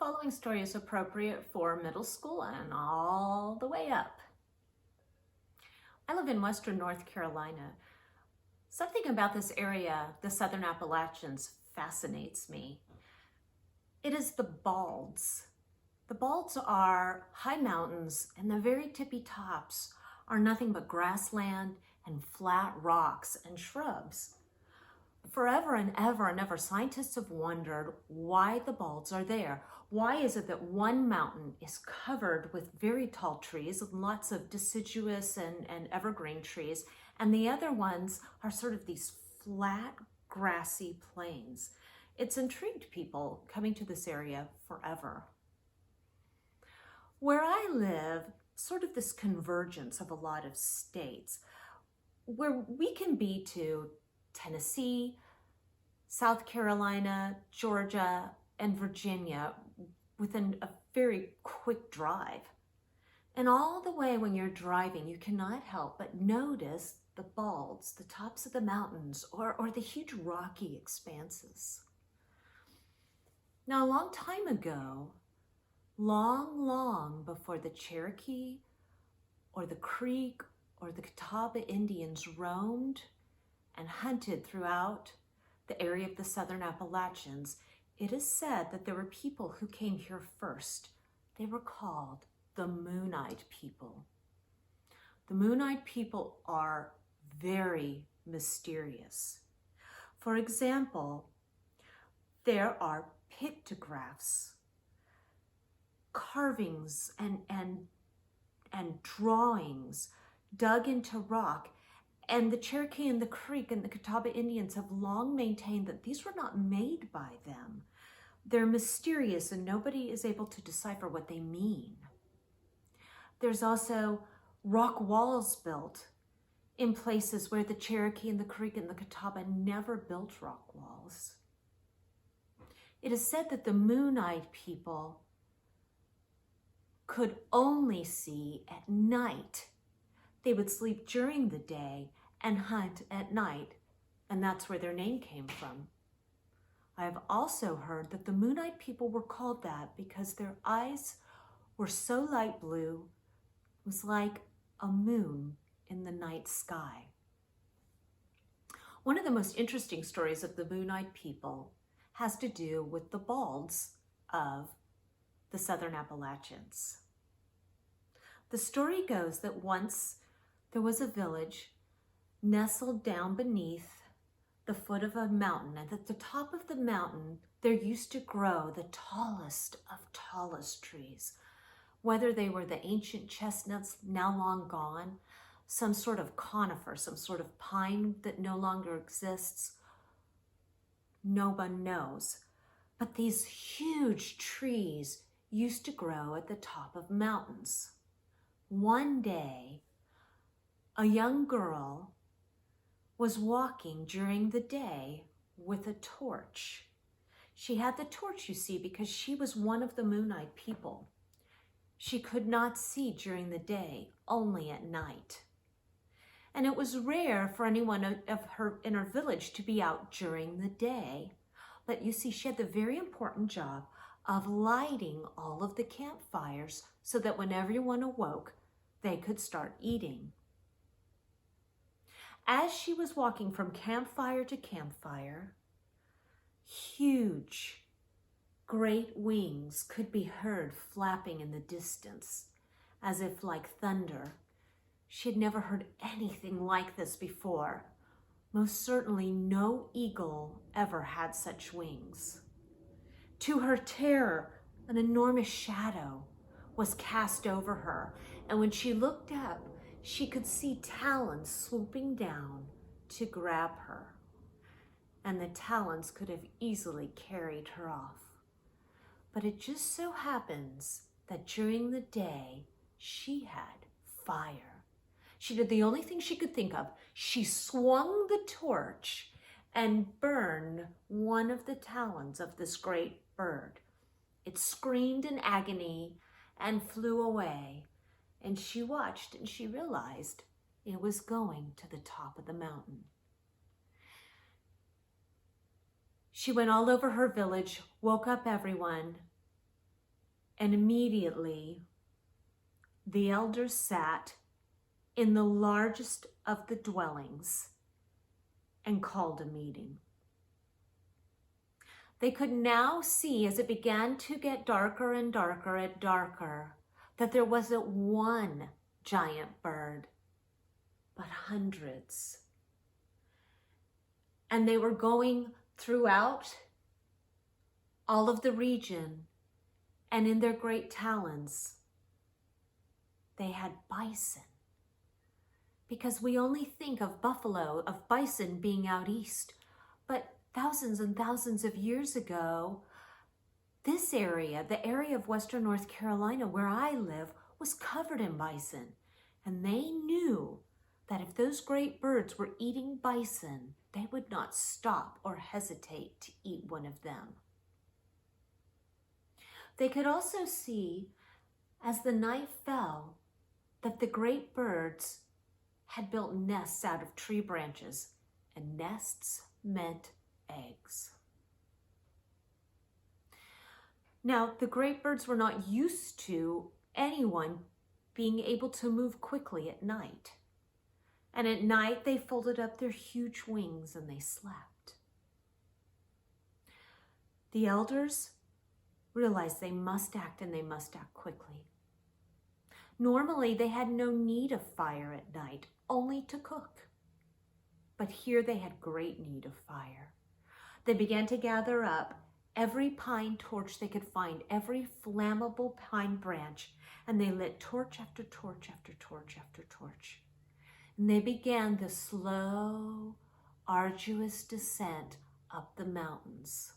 following story is appropriate for middle school and all the way up. I live in western North Carolina. Something about this area, the Southern Appalachians, fascinates me. It is the balds. The balds are high mountains, and the very tippy tops are nothing but grassland and flat rocks and shrubs. Forever and ever, scientists have wondered why the balds are there. Why is it that one mountain is covered with very tall trees, lots of deciduous and evergreen trees, and the other ones are sort of these flat, grassy plains? It's intrigued people coming to this area forever. Where I live, sort of this convergence of a lot of states, where we can be to Tennessee, South Carolina, Georgia, and Virginia within a very quick drive. And all the way when you're driving, you cannot help but notice the balds, the tops of the mountains, or the huge rocky expanses. Now, a long time ago, long before the Cherokee or the Creek or the Catawba Indians roamed and hunted throughout the area of the Southern Appalachians, it is said that there were people who came here first. They were called the Moon-Eyed people. The Moon-Eyed people are very mysterious. For example, there are pictographs, carvings and drawings dug into rock. And the Cherokee and the Creek and the Catawba Indians have long maintained that these were not made by them. They're mysterious and nobody is able to decipher what they mean. There's also rock walls built in places where the Cherokee and the Creek and the Catawba never built rock walls. It is said that the Moon-Eyed people could only see at night. They would sleep during the day and hunt at night, and that's where their name came from. I have also heard that the Moon-Eyed people were called that because their eyes were so light blue, it was like a moon in the night sky. One of the most interesting stories of the Moon-Eyed people has to do with the balds of the Southern Appalachians. The story goes that once there was a village nestled down beneath the foot of a mountain, and at the top of the mountain there used to grow the tallest of tallest trees. Whether they were the ancient chestnuts now long gone, some sort of conifer, some sort of pine that no longer exists, no one knows. But these huge trees used to grow at the top of mountains. One day, a young girl was walking during the day with a torch. She had the torch, you see, because she was one of the Moon-Eyed people. She could not see during the day, only at night. And it was rare for anyone in her village to be out during the day. But you see, she had the very important job of lighting all of the campfires so that when everyone awoke, they could start eating. As she was walking from campfire to campfire, huge, great wings could be heard flapping in the distance, as if like thunder. She had never heard anything like this before. Most certainly no eagle ever had such wings. To her terror, an enormous shadow was cast over her, and when she looked up, she could see talons swooping down to grab her, and the talons could have easily carried her off. But it just so happens that during the day, she had fire. She did the only thing she could think of. She swung the torch and burned one of the talons of this great bird. It screamed in agony and flew away. And she watched and she realized it was going to the top of the mountain. She went all over her village, woke up everyone, And immediately, the elders sat in the largest of the dwellings and called a meeting. They could now see, as it began to get darker and darker and darker, that there wasn't one giant bird, but hundreds. And they were going throughout all of the region, and in their great talons, they had bison. Because we only think of buffalo, of bison being out east, but thousands and thousands of years ago, this area, the area of Western North Carolina where I live, was covered in bison. And they knew that if those great birds were eating bison, they would not stop or hesitate to eat one of them. They could also see, as the night fell, that the great birds had built nests out of tree branches, and nests meant eggs. Now, the great birds were not used to anyone being able to move quickly at night. And at night, they folded up their huge wings and they slept. The elders realized they must act, and they must act quickly. Normally, they had no need of fire at night, only to cook. But here they had great need of fire. They began to gather up every pine torch they could find, every flammable pine branch, and they lit torch after torch after torch after torch. And they began the slow, arduous descent up the mountains,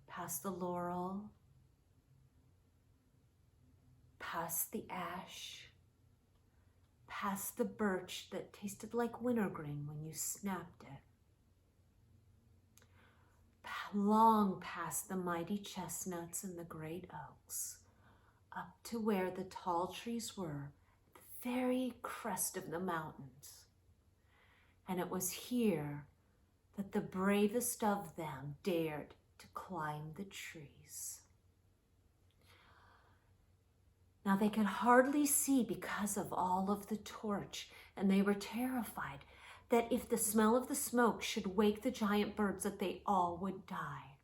past the laurel, past the ash, past the birch that tasted like wintergreen when you snapped it, long past the mighty chestnuts and the great oaks, up to where the tall trees were, at the very crest of the mountains. And it was here that the bravest of them dared to climb the trees. Now they could hardly see because of all of the torch, and they were terrified that if the smell of the smoke should wake the giant birds, that they all would die.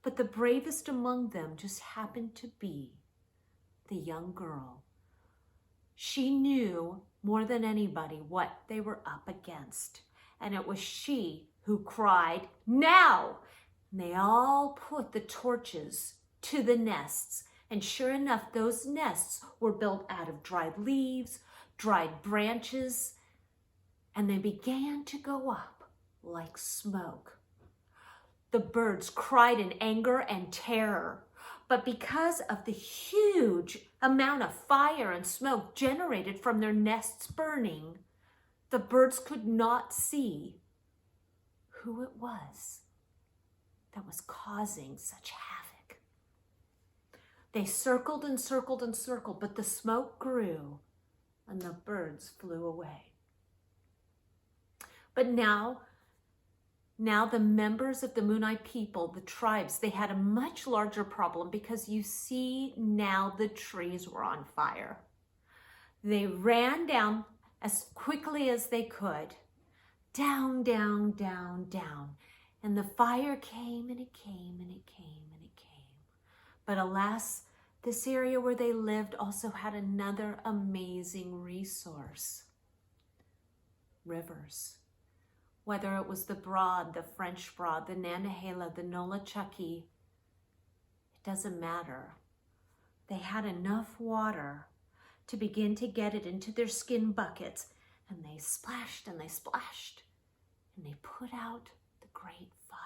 But the bravest among them just happened to be the young girl. She knew more than anybody what they were up against, and it was she who cried, "Now!" And they all put the torches to the nests. And sure enough, those nests were built out of dried leaves, dried branches, and they began to go up like smoke. The birds cried in anger and terror, but because of the huge amount of fire and smoke generated from their nests burning, the birds could not see who it was that was causing such havoc. They circled and circled and circled, but the smoke grew and the birds flew away. But now the members of the Moonite people, the tribes, they had a much larger problem, because you see now the trees were on fire. They ran down as quickly as they could, down, down, down, down. And the fire came and it came and it came and it came. But alas, this area where they lived also had another amazing resource: rivers. Whether it was the Broad, the French Broad, the Nantahala, the Nolichucky, it doesn't matter. They had enough water to begin to get it into their skin buckets, and they splashed and they splashed, and they put out the great fire.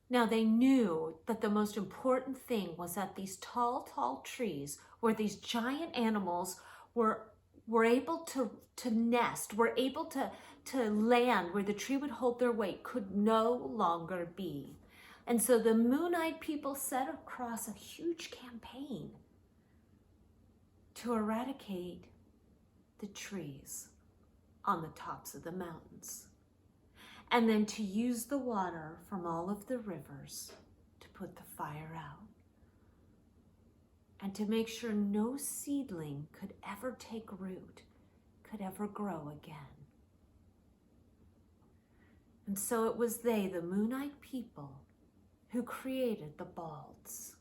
Now they knew that the most important thing was that these tall, tall trees, where these giant animals were able to nest, were able to land, where the tree would hold their weight, could no longer be. And so the Moonite people set across a huge campaign to eradicate the trees on the tops of the mountains. and then to use the water from all of the rivers to put the fire out, and to make sure no seedling could ever take root, could ever grow again. And so it was they, the Moonite people, who created the Balds.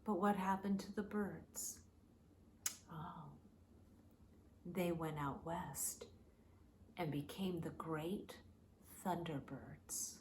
But what happened to the birds? Oh, they went out west and became the great Thunderbirds.